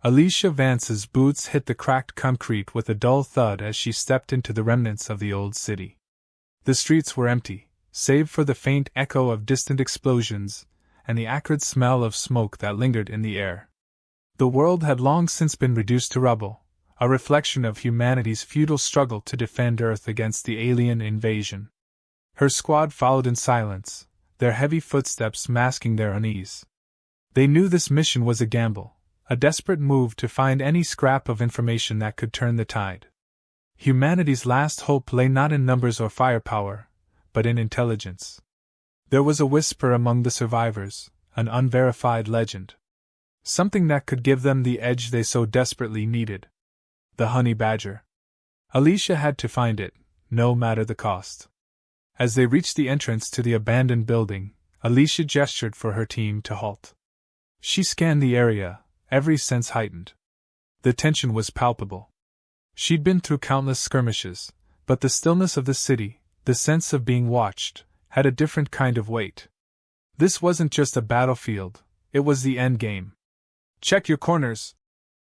Elysia Vance's boots hit the cracked concrete with a dull thud as she stepped into the remnants of the old city. The streets were empty, save for the faint echo of distant explosions and the acrid smell of smoke that lingered in the air. The world had long since been reduced to rubble, a reflection of humanity's futile struggle to defend Earth against the alien invasion. Her squad followed in silence, their heavy footsteps masking their unease. They knew this mission was a gamble, a desperate move to find any scrap of information that could turn the tide. Humanity's last hope lay not in numbers or firepower, but in intelligence. There was a whisper among the survivors, an unverified legend. Something that could give them the edge they so desperately needed. The honey badger. Elysia had to find it, no matter the cost. As they reached the entrance to the abandoned building, Elysia gestured for her team to halt. She scanned the area, every sense heightened. The tension was palpable. She'd been through countless skirmishes, but the stillness of the city, the sense of being watched, had a different kind of weight. This wasn't just a battlefield, it was the endgame. "Check your corners,"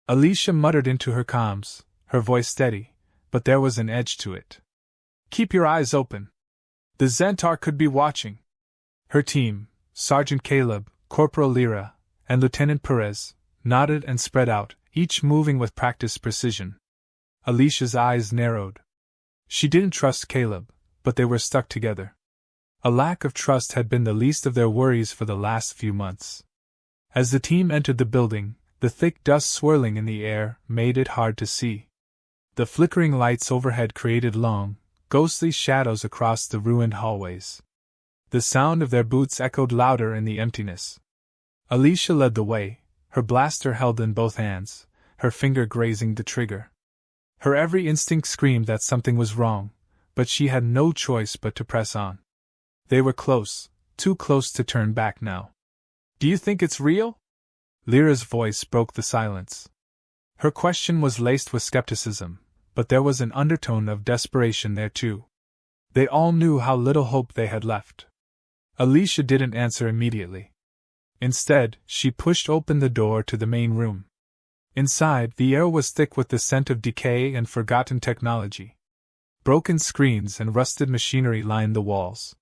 Elysia muttered into her comms, her voice steady, but there was an edge to it. "Keep your eyes open. The Zentar could be watching." Her team, Sergeant Caleb, Corporal Lyra, and Lieutenant Perez, nodded and spread out, each moving with practiced precision. Alicia's eyes narrowed. She didn't trust Caleb, but they were stuck together. A lack of trust had been the least of their worries for the last few months. As the team entered the building, the thick dust swirling in the air made it hard to see. The flickering lights overhead created long, ghostly shadows across the ruined hallways. The sound of their boots echoed louder in the emptiness. Elysia led the way, her blaster held in both hands, her finger grazing the trigger. Her every instinct screamed that something was wrong, but she had no choice but to press on. They were close, too close to turn back now. "Do you think it's real?" Lyra's voice broke the silence. Her question was laced with skepticism, but there was an undertone of desperation there too. They all knew how little hope they had left. Elysia didn't answer immediately. Instead, she pushed open the door to the main room. Inside, the air was thick with the scent of decay and forgotten technology. Broken screens and rusted machinery lined the walls.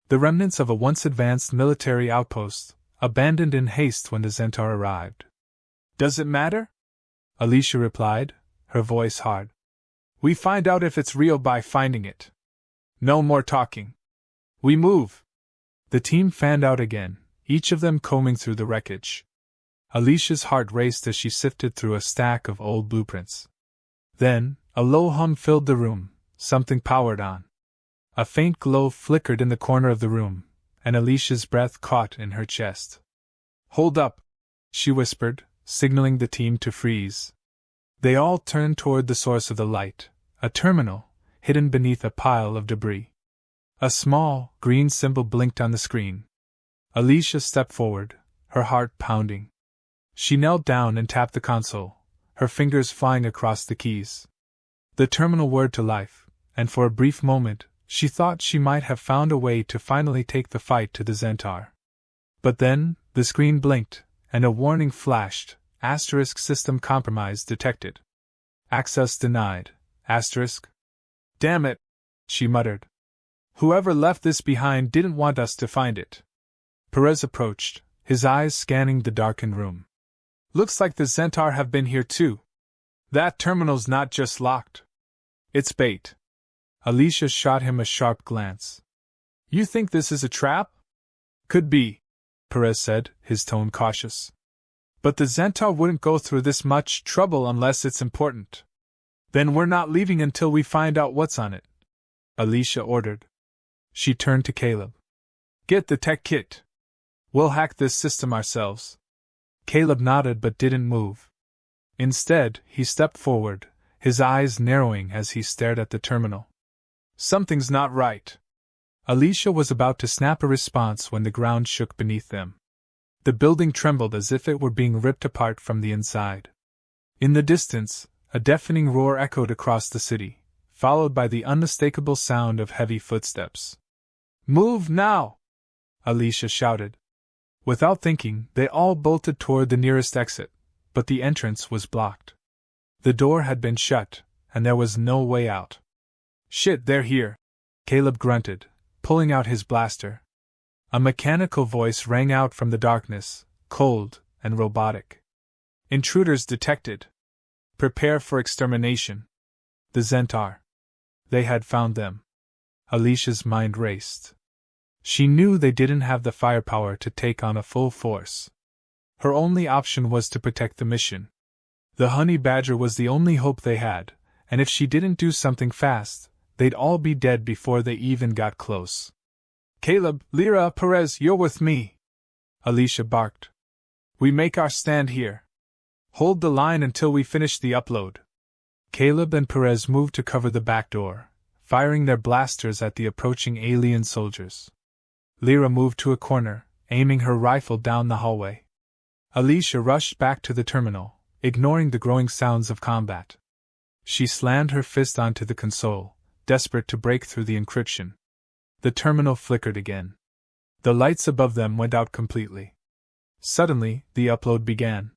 The remnants of a once advanced military outpost, abandoned in haste when the Zentar arrived. "Does it matter?" Elysia replied, her voice hard. "We find out if it's real by finding it. No more talking. We move." The team fanned out again, each of them combing through the wreckage. Alicia's heart raced as she sifted through a stack of old blueprints. Then, a low hum filled the room, something powered on. A faint glow flickered in the corner of the room, and Alicia's breath caught in her chest. "Hold up," she whispered, signaling the team to freeze. They all turned toward the source of the light, a terminal, hidden beneath a pile of debris. A small, green symbol blinked on the screen. Elysia stepped forward, her heart pounding. She knelt down and tapped the console, her fingers flying across the keys. The terminal whirred to life, and for a brief moment, she thought she might have found a way to finally take the fight to the Zentar. But then, the screen blinked, and a warning flashed, * system compromise detected. Access denied, *. "Damn it," she muttered. "Whoever left this behind didn't want us to find it." Perez approached, his eyes scanning the darkened room. "Looks like the Zentar have been here too. That terminal's not just locked. It's bait." Elysia shot him a sharp glance. "You think this is a trap?" "Could be," Perez said, his tone cautious. "But the Zentar wouldn't go through this much trouble unless it's important." "Then we're not leaving until we find out what's on it," Elysia ordered. She turned to Caleb. "Get the tech kit. We'll hack this system ourselves." Caleb nodded but didn't move. Instead, he stepped forward, his eyes narrowing as he stared at the terminal. "Something's not right." Elysia was about to snap a response when the ground shook beneath them. The building trembled as if it were being ripped apart from the inside. In the distance, a deafening roar echoed across the city, followed by the unmistakable sound of heavy footsteps. "Move now!" Elysia shouted. Without thinking, they all bolted toward the nearest exit, but the entrance was blocked. The door had been shut, and there was no way out. "Shit, they're here," Caleb grunted, pulling out his blaster. A mechanical voice rang out from the darkness, cold and robotic. "Intruders detected. Prepare for extermination." The Zentar. They had found them. Alicia's mind raced. She knew they didn't have the firepower to take on a full force. Her only option was to protect the mission. The honey badger was the only hope they had, and if she didn't do something fast, they'd all be dead before they even got close. "Caleb, Lyra, Perez, you're with me," Elysia barked. "We make our stand here. Hold the line until we finish the upload." Caleb and Perez moved to cover the back door, firing their blasters at the approaching alien soldiers. Lyra moved to a corner, aiming her rifle down the hallway. Elysia rushed back to the terminal, ignoring the growing sounds of combat. She slammed her fist onto the console, desperate to break through the encryption. The terminal flickered again. The lights above them went out completely. Suddenly, the upload began.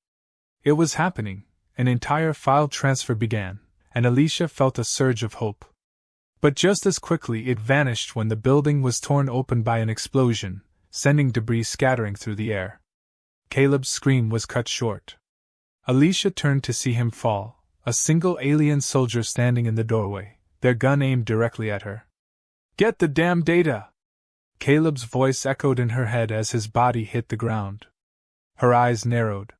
It was happening. An entire file transfer began, and Elysia felt a surge of hope. But just as quickly it vanished when the building was torn open by an explosion, sending debris scattering through the air. Caleb's scream was cut short. Elysia turned to see him fall, a single alien soldier standing in the doorway, their gun aimed directly at her. "Get the damn data!" Caleb's voice echoed in her head as his body hit the ground. Her eyes narrowed.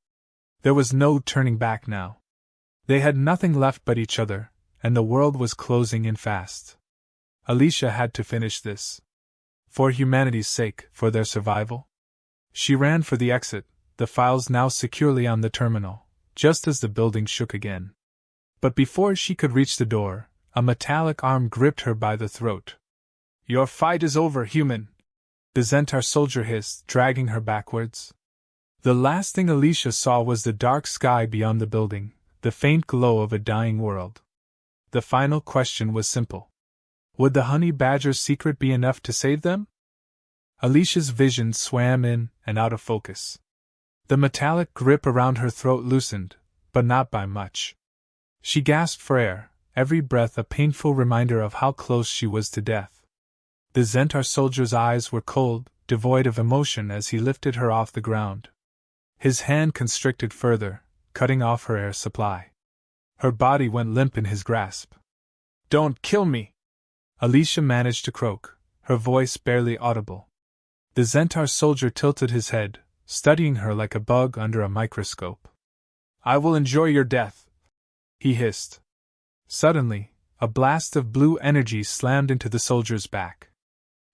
There was no turning back now. They had nothing left but each other, and the world was closing in fast. Elysia had to finish this. For humanity's sake, for their survival. She ran for the exit, the files now securely on the terminal, just as the building shook again. But before she could reach the door, a metallic arm gripped her by the throat. "Your fight is over, human," the Zentar soldier hissed, dragging her backwards. The last thing Elysia saw was the dark sky beyond the building, the faint glow of a dying world. The final question was simple. Would the honey badger's secret be enough to save them? Alicia's vision swam in and out of focus. The metallic grip around her throat loosened, but not by much. She gasped for air, every breath a painful reminder of how close she was to death. The Zentar soldier's eyes were cold, devoid of emotion as he lifted her off the ground. His hand constricted further, cutting off her air supply. Her body went limp in his grasp. "Don't kill me!" Elysia managed to croak, her voice barely audible. The Zentar soldier tilted his head, studying her like a bug under a microscope. "I will enjoy your death," he hissed. Suddenly, a blast of blue energy slammed into the soldier's back.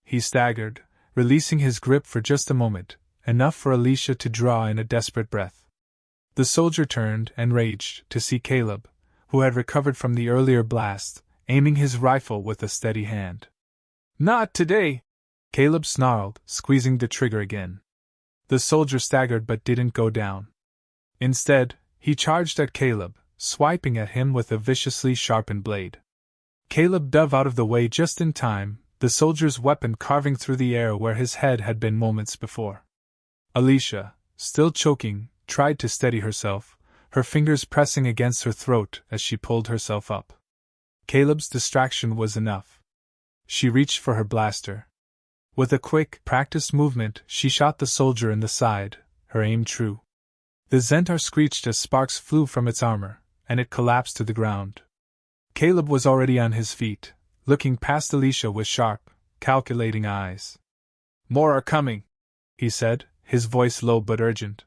He staggered, releasing his grip for just a moment, enough for Elysia to draw in a desperate breath. The soldier turned, enraged, to see Caleb, who had recovered from the earlier blast, aiming his rifle with a steady hand. "Not today!" Caleb snarled, squeezing the trigger again. The soldier staggered but didn't go down. Instead, he charged at Caleb, swiping at him with a viciously sharpened blade. Caleb dove out of the way just in time, the soldier's weapon carving through the air where his head had been moments before. Elysia, still choking, tried to steady herself, her fingers pressing against her throat as she pulled herself up. Caleb's distraction was enough. She reached for her blaster. With a quick, practiced movement, she shot the soldier in the side, her aim true. The Zentar screeched as sparks flew from its armor, and it collapsed to the ground. Caleb was already on his feet, looking past Elysia with sharp, calculating eyes. "More are coming," he said, his voice low but urgent.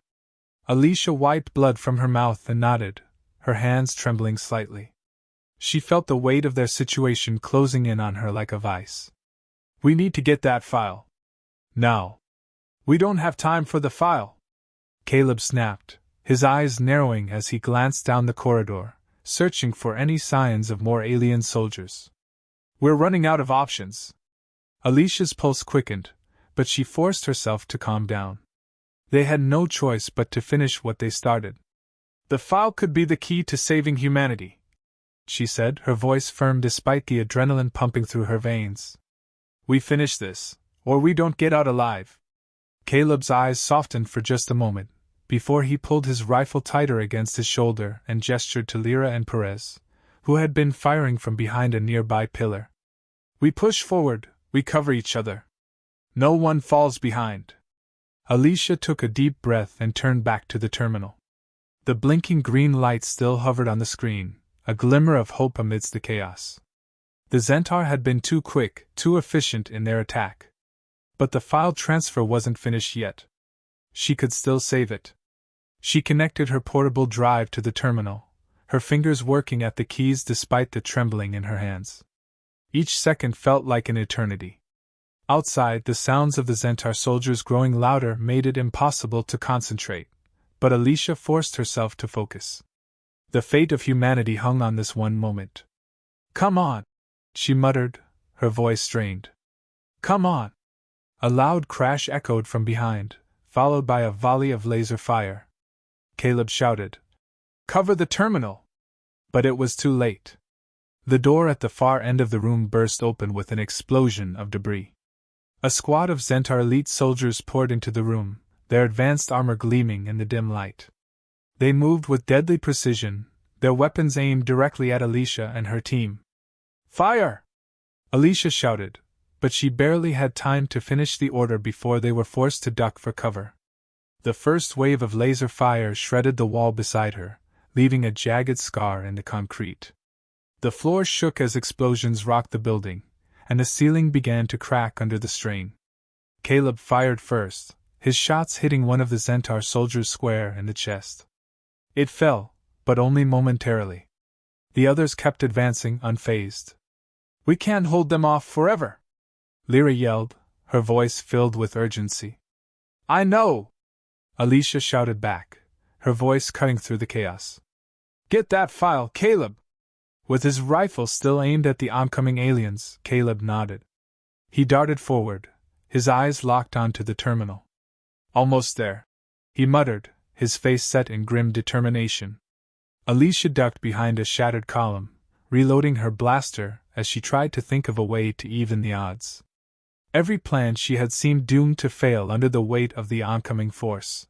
Elysia wiped blood from her mouth and nodded, her hands trembling slightly. She felt the weight of their situation closing in on her like a vice. "We need to get that file. Now." "We don't have time for the file," Caleb snapped, his eyes narrowing as he glanced down the corridor, searching for any signs of more alien soldiers. "We're running out of options." Alicia's pulse quickened, but she forced herself to calm down. They had no choice but to finish what they started. "The file could be the key to saving humanity," she said, her voice firm despite the adrenaline pumping through her veins. "We finish this, or we don't get out alive." Caleb's eyes softened for just a moment, before he pulled his rifle tighter against his shoulder and gestured to Lyra and Perez, who had been firing from behind a nearby pillar. We push forward, we cover each other. No one falls behind. Elysia took a deep breath and turned back to the terminal. The blinking green light still hovered on the screen, a glimmer of hope amidst the chaos. The Zentar had been too quick, too efficient in their attack. But the file transfer wasn't finished yet. She could still save it. She connected her portable drive to the terminal, her fingers working at the keys despite the trembling in her hands. Each second felt like an eternity. Outside, the sounds of the Zentar soldiers growing louder made it impossible to concentrate, but Elysia forced herself to focus. The fate of humanity hung on this one moment. "Come on," she muttered, her voice strained. "Come on." A loud crash echoed from behind, followed by a volley of laser fire. Caleb shouted, "Cover the terminal!" But it was too late. The door at the far end of the room burst open with an explosion of debris. A squad of Zentar elite soldiers poured into the room, their advanced armor gleaming in the dim light. They moved with deadly precision, their weapons aimed directly at Elysia and her team. "Fire!" Elysia shouted, but she barely had time to finish the order before they were forced to duck for cover. The first wave of laser fire shredded the wall beside her, leaving a jagged scar in the concrete. The floor shook as explosions rocked the building, and the ceiling began to crack under the strain. Caleb fired first, his shots hitting one of the Zentar soldiers square in the chest. It fell, but only momentarily. The others kept advancing unfazed. "We can't hold them off forever!" Lyra yelled, her voice filled with urgency. "I know!" Elysia shouted back, her voice cutting through the chaos. "Get that file, Caleb!" With his rifle still aimed at the oncoming aliens, Caleb nodded. He darted forward, his eyes locked onto the terminal. "Almost there," he muttered, his face set in grim determination. Elysia ducked behind a shattered column, reloading her blaster as she tried to think of a way to even the odds. Every plan she had seemed doomed to fail under the weight of the oncoming force.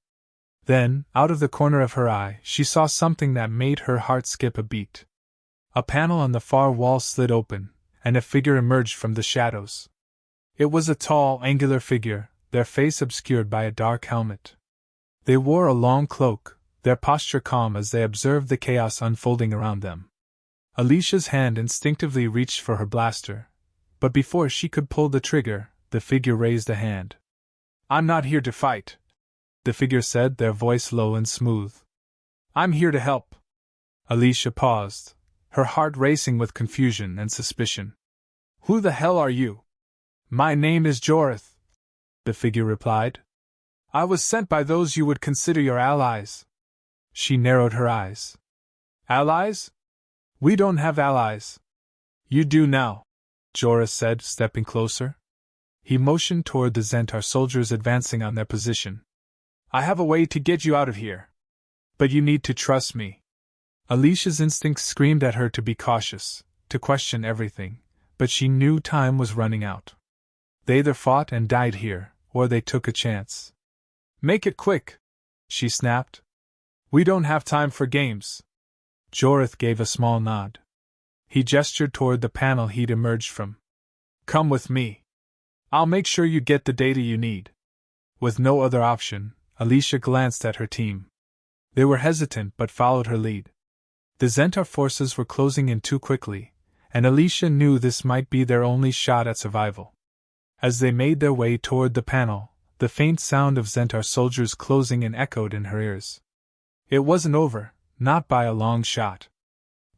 Then, out of the corner of her eye, she saw something that made her heart skip a beat. A panel on the far wall slid open, and a figure emerged from the shadows. It was a tall, angular figure, their face obscured by a dark helmet. They wore a long cloak, their posture calm as they observed the chaos unfolding around them. Alicia's hand instinctively reached for her blaster, but before she could pull the trigger, the figure raised a hand. "I'm not here to fight," the figure said, their voice low and smooth. "I'm here to help." Elysia paused, her heart racing with confusion and suspicion. "Who the hell are you?" "My name is Jorith," the figure replied. "I was sent by those you would consider your allies." She narrowed her eyes. "Allies? We don't have allies." "You do now," Jorith said, stepping closer. He motioned toward the Zentar soldiers advancing on their position. "I have a way to get you out of here. But you need to trust me." Alicia's instincts screamed at her to be cautious, to question everything, but she knew time was running out. They either fought and died here, or they took a chance. "Make it quick," she snapped. "We don't have time for games." Jorith gave a small nod. He gestured toward the panel he'd emerged from. "Come with me. I'll make sure you get the data you need." With no other option, Elysia glanced at her team. They were hesitant but followed her lead. The Zentar forces were closing in too quickly, and Elysia knew this might be their only shot at survival. As they made their way toward the panel, the faint sound of Zentar soldiers closing in echoed in her ears. It wasn't over, not by a long shot.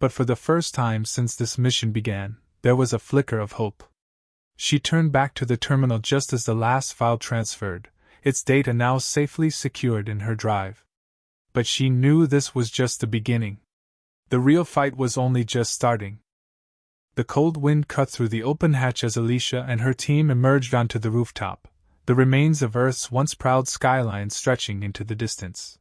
But for the first time since this mission began, there was a flicker of hope. She turned back to the terminal just as the last file transferred, its data now safely secured in her drive. But she knew this was just the beginning. The real fight was only just starting. The cold wind cut through the open hatch as Elysia and her team emerged onto the rooftop, the remains of Earth's once proud skyline stretching into the distance.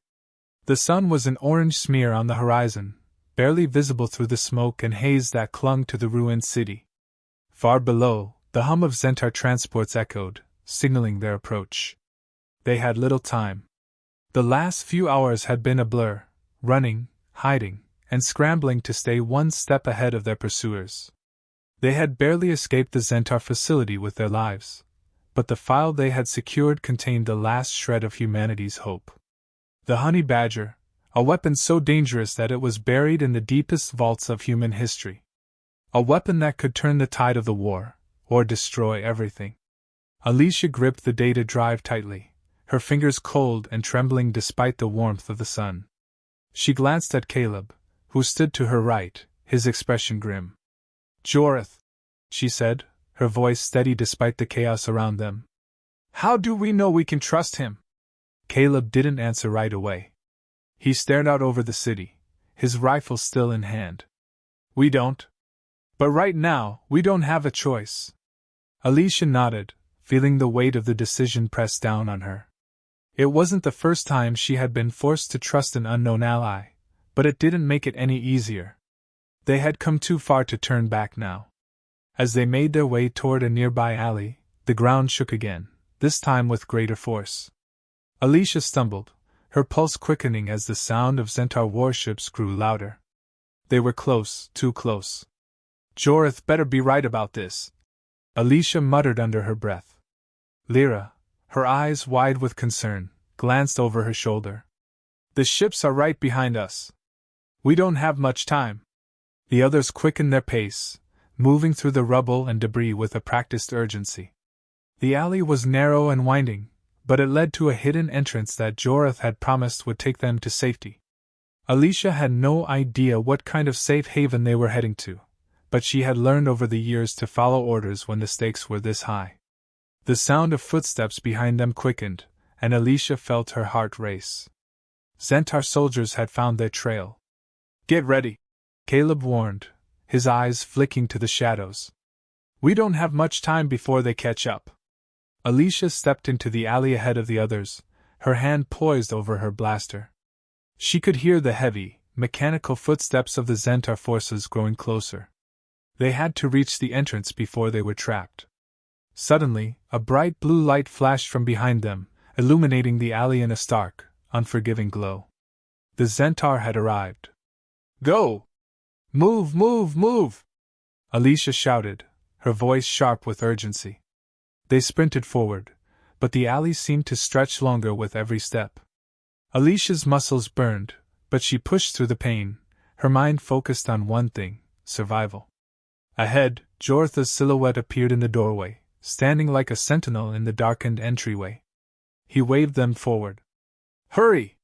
The sun was an orange smear on the horizon, barely visible through the smoke and haze that clung to the ruined city. Far below, the hum of Zentar transports echoed, signaling their approach. They had little time. The last few hours had been a blur, running, hiding, and scrambling to stay one step ahead of their pursuers. They had barely escaped the Zentar facility with their lives, but the file they had secured contained the last shred of humanity's hope. The honey badger, a weapon so dangerous that it was buried in the deepest vaults of human history. A weapon that could turn the tide of the war, or destroy everything. Elysia gripped the data drive tightly, her fingers cold and trembling despite the warmth of the sun. She glanced at Caleb, who stood to her right, his expression grim. "Jorith," she said, her voice steady despite the chaos around them. "How do we know we can trust him?" Caleb didn't answer right away. He stared out over the city, his rifle still in hand. "We don't. But right now, we don't have a choice." Elysia nodded, feeling the weight of the decision press down on her. It wasn't the first time she had been forced to trust an unknown ally, but it didn't make it any easier. They had come too far to turn back now. As they made their way toward a nearby alley, the ground shook again, this time with greater force. Elysia stumbled, her pulse quickening as the sound of Zentar warships grew louder. They were close, too close. "Jorith better be right about this," Elysia muttered under her breath. Lyra, her eyes wide with concern, glanced over her shoulder. "The ships are right behind us. We don't have much time." The others quickened their pace, moving through the rubble and debris with a practiced urgency. The alley was narrow and winding, but it led to a hidden entrance that Jorith had promised would take them to safety. Elysia had no idea what kind of safe haven they were heading to, but she had learned over the years to follow orders when the stakes were this high. The sound of footsteps behind them quickened, and Elysia felt her heart race. Zentar soldiers had found their trail. "Get ready," Caleb warned, his eyes flicking to the shadows. "We don't have much time before they catch up." Elysia stepped into the alley ahead of the others, her hand poised over her blaster. She could hear the heavy, mechanical footsteps of the Zentar forces growing closer. They had to reach the entrance before they were trapped. Suddenly, a bright blue light flashed from behind them, illuminating the alley in a stark, unforgiving glow. The Zentar had arrived. "Go! Move, move, move!" Elysia shouted, her voice sharp with urgency. They sprinted forward, but the alley seemed to stretch longer with every step. Alicia's muscles burned, but she pushed through the pain, her mind focused on one thing: survival. Ahead, Joritha's silhouette appeared in the doorway, standing like a sentinel in the darkened entryway. He waved them forward. "Hurry!"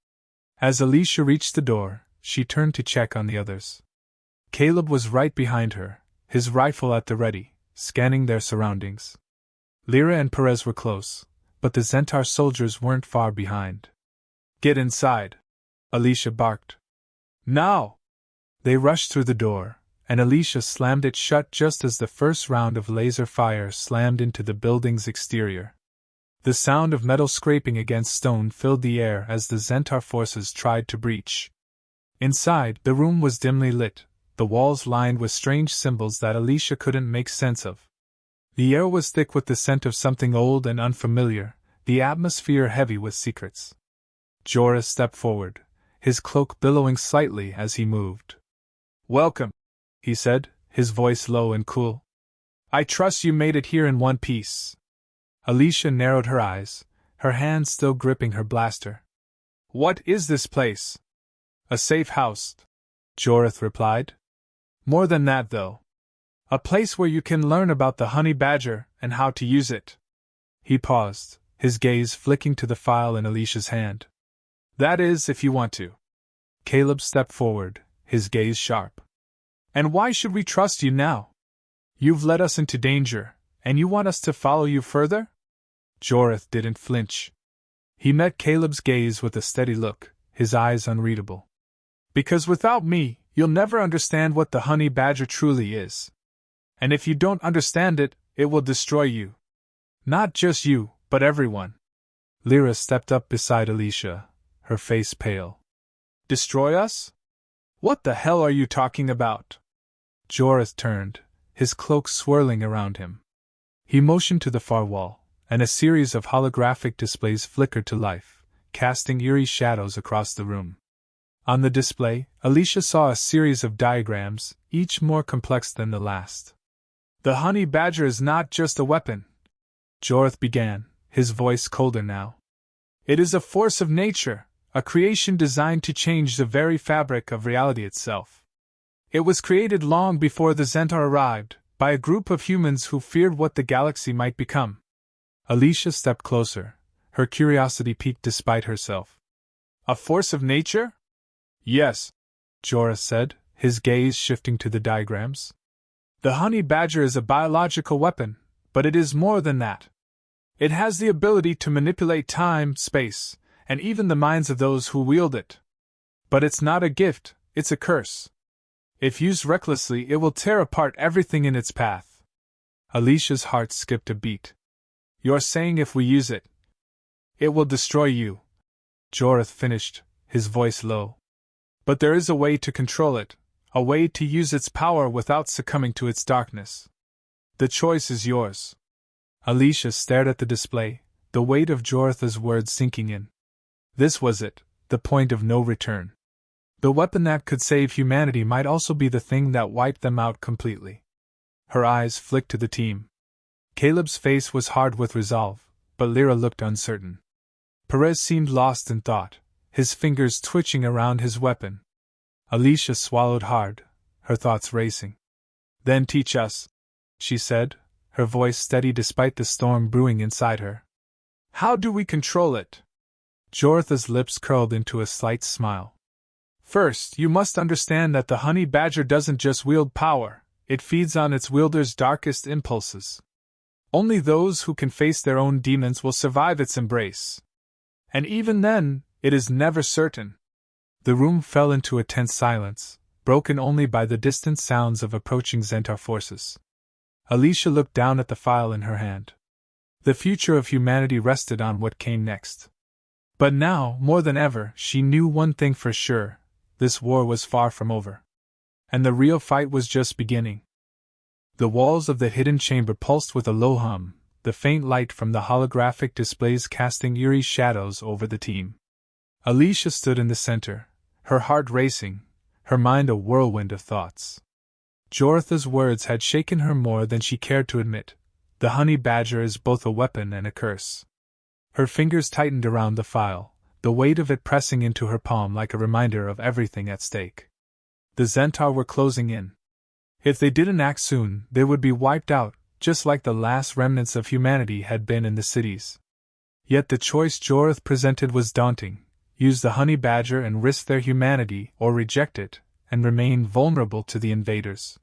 As Elysia reached the door, she turned to check on the others. Caleb was right behind her, his rifle at the ready, scanning their surroundings. Lyra and Perez were close, but the Zentar soldiers weren't far behind. "Get inside," Elysia barked. "Now!" They rushed through the door, and Elysia slammed it shut just as the first round of laser fire slammed into the building's exterior. The sound of metal scraping against stone filled the air as the Zentar forces tried to breach. Inside, the room was dimly lit, the walls lined with strange symbols that Elysia couldn't make sense of. The air was thick with the scent of something old and unfamiliar, the atmosphere heavy with secrets. Jorith stepped forward, his cloak billowing slightly as he moved. "Welcome," he said, his voice low and cool. "I trust you made it here in one piece." Elysia narrowed her eyes, her hand still gripping her blaster. "What is this place?" "A safe house," Jorith replied. "More than that, though. A place where you can learn about the honey badger and how to use it." He paused, his gaze flicking to the file in Alicia's hand. "That is, if you want to." Caleb stepped forward, his gaze sharp. "And why should we trust you now? You've led us into danger, and you want us to follow you further?" Jorith didn't flinch. He met Caleb's gaze with a steady look, his eyes unreadable. "Because without me, you'll never understand what the honey badger truly is. And if you don't understand it, it will destroy you. Not just you, but everyone." Lyra stepped up beside Elysia, her face pale. "Destroy us? What the hell are you talking about?" Jorith turned, his cloak swirling around him. He motioned to the far wall, and a series of holographic displays flickered to life, casting eerie shadows across the room. On the display, Elysia saw a series of diagrams, each more complex than the last. "The honey badger is not just a weapon," Jorth began, his voice colder now. "It is a force of nature, a creation designed to change the very fabric of reality itself. It was created long before the Zentar arrived, by a group of humans who feared what the galaxy might become." Elysia stepped closer, her curiosity piqued despite herself. "A force of nature?" "Yes," Jorah said, his gaze shifting to the diagrams. "The honey badger is a biological weapon, but it is more than that. It has the ability to manipulate time, space, and even the minds of those who wield it. But it's not a gift, it's a curse. If used recklessly, it will tear apart everything in its path." Alicia's heart skipped a beat. "You're saying if we use it, it will destroy you," Jorah finished, his voice low. "But there is a way to control it, a way to use its power without succumbing to its darkness. The choice is yours." Elysia stared at the display, the weight of Jorah's words sinking in. This was it, the point of no return. The weapon that could save humanity might also be the thing that wiped them out completely. Her eyes flicked to the team. Caleb's face was hard with resolve, but Lyra looked uncertain. Perez seemed lost in thought, his fingers twitching around his weapon. Elysia swallowed hard, her thoughts racing. "Then teach us," she said, her voice steady despite the storm brewing inside her. "How do we control it?" Jorah's lips curled into a slight smile. "First, you must understand that the honey badger doesn't just wield power, it feeds on its wielder's darkest impulses. Only those who can face their own demons will survive its embrace. And even then, it is never certain." The room fell into a tense silence, broken only by the distant sounds of approaching Zentar forces. Elysia looked down at the file in her hand. The future of humanity rested on what came next. But now, more than ever, she knew one thing for sure: this war was far from over. And the real fight was just beginning. The walls of the hidden chamber pulsed with a low hum, the faint light from the holographic displays casting eerie shadows over the team. Elysia stood in the center, her heart racing, her mind a whirlwind of thoughts. Jorah's words had shaken her more than she cared to admit. The honey badger is both a weapon and a curse. Her fingers tightened around the file, the weight of it pressing into her palm like a reminder of everything at stake. The Zentar were closing in. If they didn't act soon, they would be wiped out, just like the last remnants of humanity had been in the cities. Yet the choice Jorah presented was daunting: use the honey badger and risk their humanity, or reject it, and remain vulnerable to the invaders.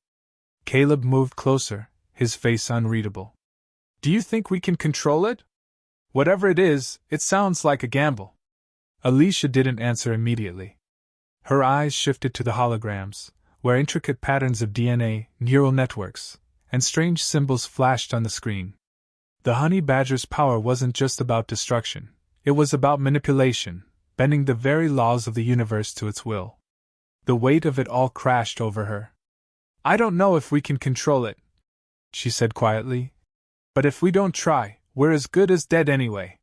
Caleb moved closer, his face unreadable. "Do you think we can control it? Whatever it is, it sounds like a gamble." Elysia didn't answer immediately. Her eyes shifted to the holograms, where intricate patterns of DNA, neural networks, and strange symbols flashed on the screen. The honey badger's power wasn't just about destruction, it was about manipulation, bending the very laws of the universe to its will. The weight of it all crashed over her. "I don't know if we can control it," she said quietly. "But if we don't try, we're as good as dead anyway."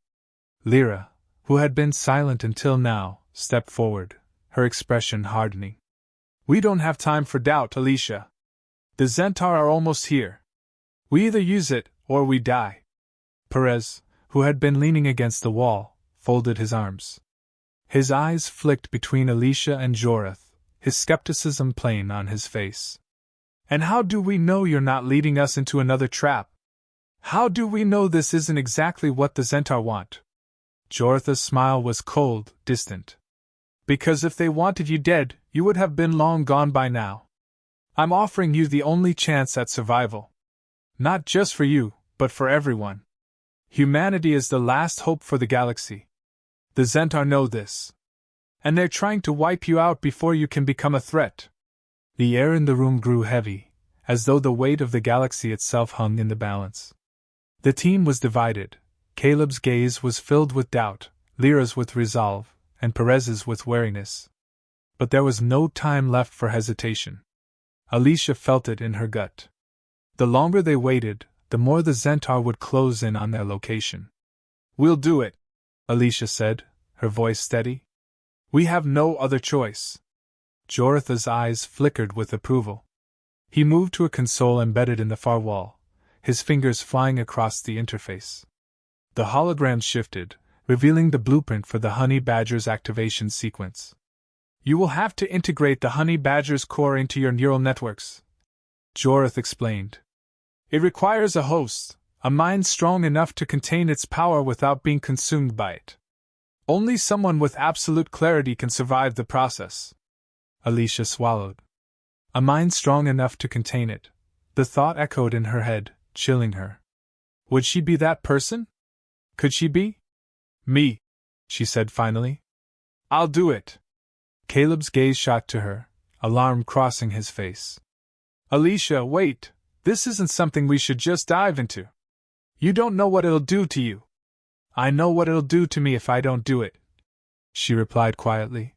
Lyra, who had been silent until now, stepped forward, her expression hardening. "We don't have time for doubt, Elysia. The Zentar are almost here. We either use it, or we die." Perez, who had been leaning against the wall, folded his arms. His eyes flicked between Elysia and Jorah, his skepticism plain on his face. "And how do we know you're not leading us into another trap? How do we know this isn't exactly what the Zentar want?" Jorah's smile was cold, distant. "Because if they wanted you dead, you would have been long gone by now. I'm offering you the only chance at survival. Not just for you, but for everyone. Humanity is the last hope for the galaxy. The Zentar know this. And they're trying to wipe you out before you can become a threat." The air in the room grew heavy, as though the weight of the galaxy itself hung in the balance. The team was divided. Caleb's gaze was filled with doubt, Lyra's with resolve, and Perez's with wariness. But there was no time left for hesitation. Elysia felt it in her gut. The longer they waited, the more the Zentar would close in on their location. "We'll do it," Elysia said, her voice steady. We have no other choice. Joratha's eyes flickered with approval. He moved to a console embedded in the far wall, his fingers flying across the interface. The hologram shifted, revealing the blueprint for the honey badger's activation sequence. You will have to integrate the honey badger's core into your neural networks, Jorath explained. It requires a host, a mind strong enough to contain its power without being consumed by it. Only someone with absolute clarity can survive the process. Elysia swallowed. A mind strong enough to contain it. The thought echoed in her head, chilling her. Would she be that person? Could she be? Me, she said finally. I'll do it. Caleb's gaze shot to her, alarm crossing his face. Elysia, wait, this isn't something we should just dive into. You don't know what it'll do to you. I know what it'll do to me if I don't do it, she replied quietly.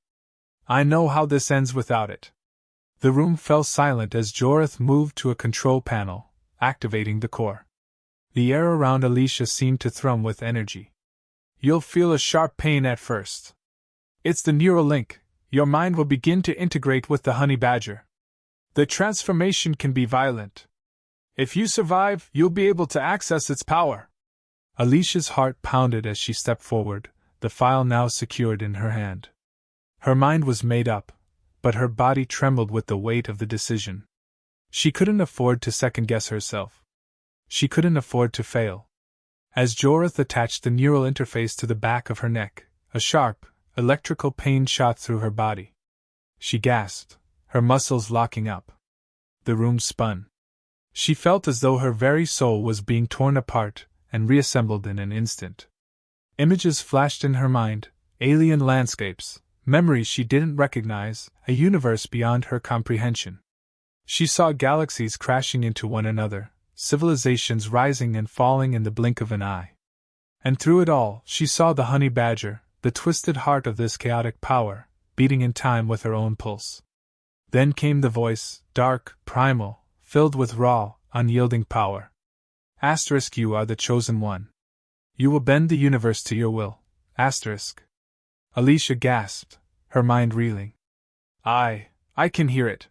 I know how this ends without it. The room fell silent as Jorath moved to a control panel, activating the core. The air around Elysia seemed to thrum with energy. You'll feel a sharp pain at first. It's the neural link. Your mind will begin to integrate with the honey badger. The transformation can be violent. If you survive, you'll be able to access its power. Alicia's heart pounded as she stepped forward, the file now secured in her hand. Her mind was made up, but her body trembled with the weight of the decision. She couldn't afford to second-guess herself. She couldn't afford to fail. As Jorath attached the neural interface to the back of her neck, a sharp, electrical pain shot through her body. She gasped, her muscles locking up. The room spun. She felt as though her very soul was being torn apart and reassembled in an instant. Images flashed in her mind, alien landscapes, memories she didn't recognize, a universe beyond her comprehension. She saw galaxies crashing into one another, civilizations rising and falling in the blink of an eye. And through it all, she saw the honey badger, the twisted heart of this chaotic power, beating in time with her own pulse. Then came the voice, dark, primal, filled with raw, unyielding power. Asterisk, you are the chosen one. You will bend the universe to your will. Asterisk. Elysia gasped, her mind reeling. I can hear it.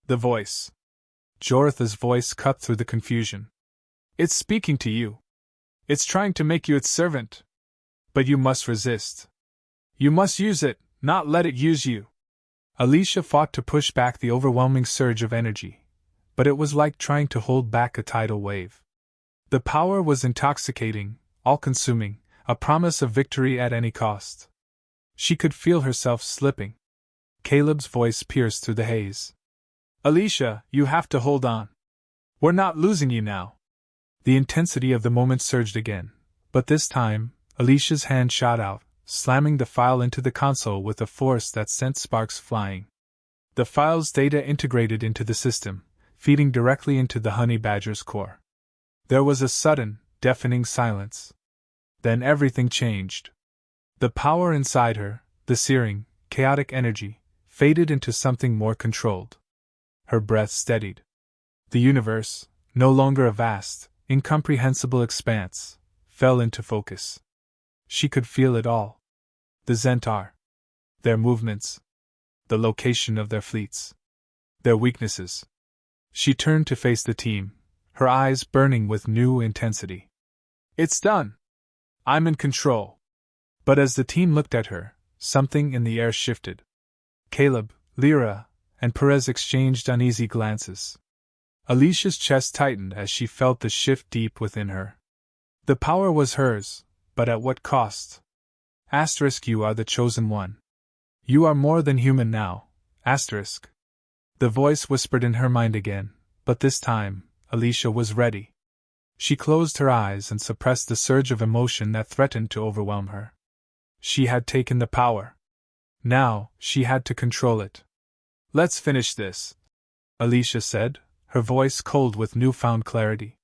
The voice. Joratha's voice cut through the confusion. It's speaking to you. It's trying to make you its servant. But you must resist. You must use it, not let it use you. Elysia fought to push back the overwhelming surge of energy, but it was like trying to hold back a tidal wave. The power was intoxicating, all-consuming, a promise of victory at any cost. She could feel herself slipping. Caleb's voice pierced through the haze. Elysia, you have to hold on. We're not losing you now. The intensity of the moment surged again, but this time, Alicia's hand shot out, slamming the file into the console with a force that sent sparks flying. The file's data integrated into the system, feeding directly into the honey badger's core. There was a sudden, deafening silence. Then everything changed. The power inside her, the searing, chaotic energy, faded into something more controlled. Her breath steadied. The universe, no longer a vast, incomprehensible expanse, fell into focus. She could feel it all. The Zentar. Their movements. The location of their fleets. Their weaknesses. She turned to face the team, her eyes burning with new intensity. It's done. I'm in control. But as the team looked at her, something in the air shifted. Caleb, Lyra, and Perez exchanged uneasy glances. Alicia's chest tightened as she felt the shift deep within her. The power was hers, but at what cost? Asterisk, you are the chosen one. You are more than human now. Asterisk. The voice whispered in her mind again, but this time, Elysia was ready. She closed her eyes and suppressed the surge of emotion that threatened to overwhelm her. She had taken the power. Now, she had to control it. Let's finish this, Elysia said, her voice cold with newfound clarity.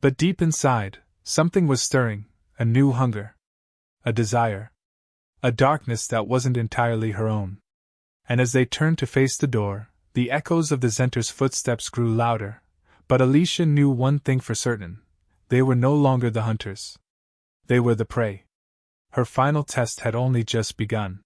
But deep inside, something was stirring, a new hunger. A desire. A darkness that wasn't entirely her own. And as they turned to face the door, the echoes of the Zentar's footsteps grew louder, but Elysia knew one thing for certain. They were no longer the hunters. They were the prey. Her final test had only just begun.